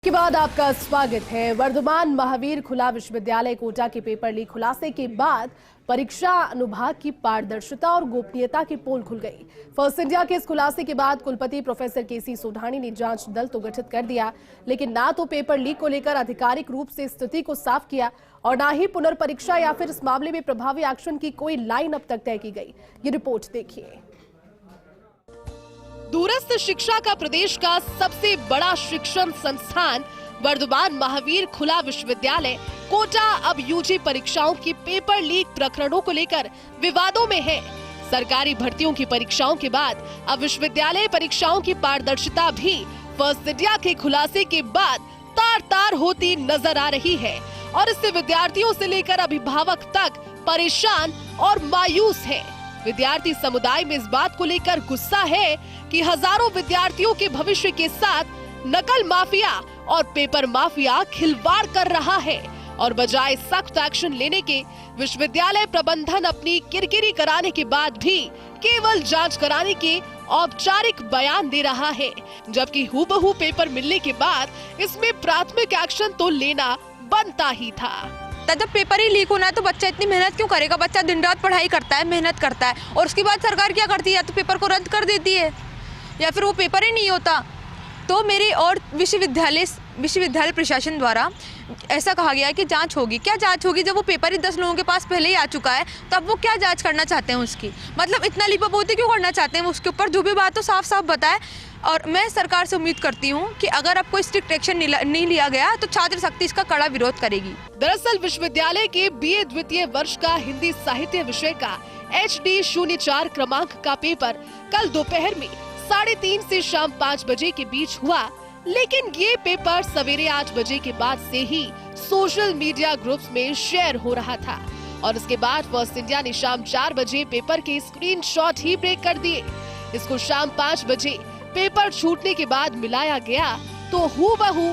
के बाद आपका स्वागत है। वर्धमान महावीर खुला विश्वविद्यालय कोटा के पेपर लीक खुलासे के बाद परीक्षा अनुभाग की पारदर्शिता और गोपनीयता की पोल खुल गई। फर्स्ट इंडिया के इस खुलासे के बाद कुलपति प्रोफेसर केसी सोढानी ने जांच दल तो गठित कर दिया, लेकिन ना तो पेपर लीक को लेकर आधिकारिक रूप से स्थिति को साफ किया और ना ही पुनर्परीक्षा या फिर इस मामले में प्रभावी एक्शन की कोई लाइन अब तक तय की गई। ये रिपोर्ट देखिए। दूरस्थ शिक्षा का प्रदेश का सबसे बड़ा शिक्षण संस्थान वर्धमान महावीर खुला विश्वविद्यालय कोटा अब यूजी परीक्षाओं की पेपर लीक प्रकरणों को लेकर विवादों में है। सरकारी भर्तियों की परीक्षाओं के बाद अब विश्वविद्यालय परीक्षाओं की पारदर्शिता भी फर्स्ट इंडिया के खुलासे के बाद तार तार होती नजर आ रही है और इससे विद्यार्थियों से लेकर अभिभावक तक परेशान और मायूस है। विद्यार्थी समुदाय में इस बात को लेकर गुस्सा है कि हजारों विद्यार्थियों के भविष्य के साथ नकल माफिया और पेपर माफिया खिलवाड़ कर रहा है और बजाय सख्त एक्शन लेने के विश्वविद्यालय प्रबंधन अपनी किरकिरी कराने के बाद भी केवल जांच कराने के औपचारिक बयान दे रहा है, जबकि हूबहू पेपर मिलने के बाद इसमें प्राथमिक एक्शन तो लेना बनता ही था। जब पेपर ही लीक होना है तो बच्चा इतनी मेहनत क्यों करेगा? बच्चा दिन रात पढ़ाई करता है, मेहनत करता है और उसके बाद सरकार क्या करती है? या तो पेपर को रद्द कर देती है या फिर वो पेपर ही नहीं होता। तो मेरी और विश्वविद्यालय प्रशासन द्वारा ऐसा कहा गया है कि जांच होगी। क्या जांच होगी जब वो पेपर ही 10 लोगों के पास पहले ही आ चुका है? तो अब वो क्या जांच करना चाहते हैं उसकी? मतलब इतना लीपापोती क्यों करना चाहते हैं? उसके ऊपर जो भी बात हो साफ साफ बताए। और मैं सरकार से उम्मीद करती हूं कि अगर अब कोई स्ट्रिक्ट एक्शन नहीं लिया गया तो छात्र शक्ति इसका कड़ा विरोध करेगी। दरअसल विश्वविद्यालय के बीए द्वितीय वर्ष का हिंदी साहित्य विषय का HD 04 क्रमांक का पेपर कल दोपहर में 3:30 से शाम 5 बजे के बीच हुआ, लेकिन ये पेपर सवेरे 8 बजे के बाद से ही सोशल मीडिया ग्रुप्स में शेयर हो रहा था और इसके बाद फर्स्ट इंडिया ने शाम 4 बजे पेपर के स्क्रीनशॉट ही ब्रेक कर दिए। इसको शाम 5 बजे पेपर छूटने के बाद मिलाया गया तो हूबहू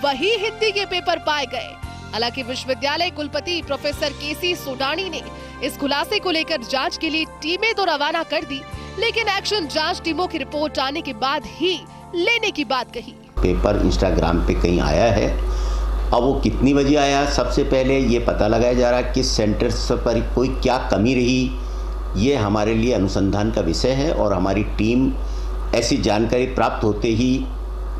वही हिंदी के पेपर पाए गए। हालांकि विश्वविद्यालय कुलपति प्रोफेसर केसी सोढानी ने इस खुलासे को लेकर जांच के लिए टीमें तो रवाना कर दी, लेकिन एक्शन जांच टीमों की रिपोर्ट आने के बाद ही लेने की बात कही। पेपर इंस्टाग्राम पे कहीं आया है, अब वो कितनी बजे आया, सबसे पहले ये पता लगाया जा रहा है किस सेंटर पर कोई क्या कमी रही। ये हमारे लिए अनुसंधान का विषय है और हमारी टीम ऐसी जानकारी प्राप्त होते ही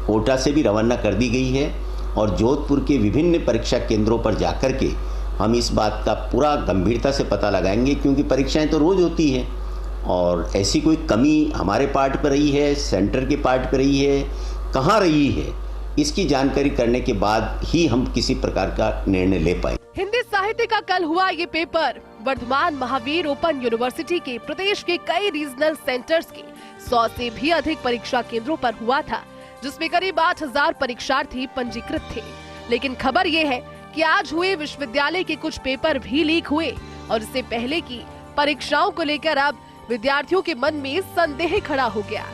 कोटा से भी रवाना कर दी गई है और जोधपुर के विभिन्न परीक्षा केंद्रों पर जाकर के हम इस बात का पूरा गंभीरता से पता लगाएंगे, क्योंकि परीक्षाएं तो रोज होती हैं और ऐसी कोई कमी हमारे पार्ट पर रही है, सेंटर के पार्ट पर रही है, कहाँ रही है, इसकी जानकारी करने के बाद ही हम किसी प्रकार का निर्णय ले पाए। हिंदी साहित्य का कल हुआ ये paper Vardhman Mahaveer open university के प्रदेश के कई रीजनल सेंटर्स के 100 से भी अधिक परीक्षा केंद्रों पर हुआ था, जिसमें करीब 8000 परीक्षार्थी पंजीकृत थे। लेकिन खबर ये है कि आज हुए विश्वविद्यालय के कुछ पेपर भी लीक हुए और इससे पहले की परीक्षाओं को लेकर अब विद्यार्थियों के मन में संदेह खड़ा हो गया।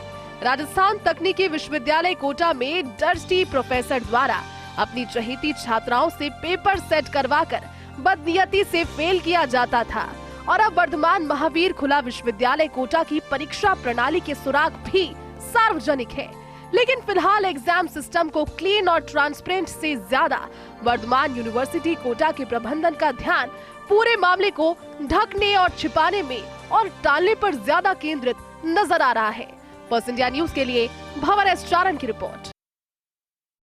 राजस्थान तकनीकी विश्वविद्यालय कोटा में डर्टी प्रोफेसर द्वारा अपनी चहेती छात्राओं से पेपर सेट करवाकर बदनीयती से फेल किया जाता था और अब वर्धमान महावीर खुला विश्वविद्यालय कोटा की परीक्षा प्रणाली के सुराग भी सार्वजनिक है। लेकिन फिलहाल एग्जाम सिस्टम को क्लीन और ट्रांसपेरेंट से ज्यादा वर्धमान यूनिवर्सिटी कोटा के प्रबंधन का ध्यान पूरे मामले को ढकने और छिपाने में और टालने पर ज्यादा केंद्रित नजर आ रहा है। फर्स्ट इंडिया न्यूज के लिए भंवर एस चारण की रिपोर्ट।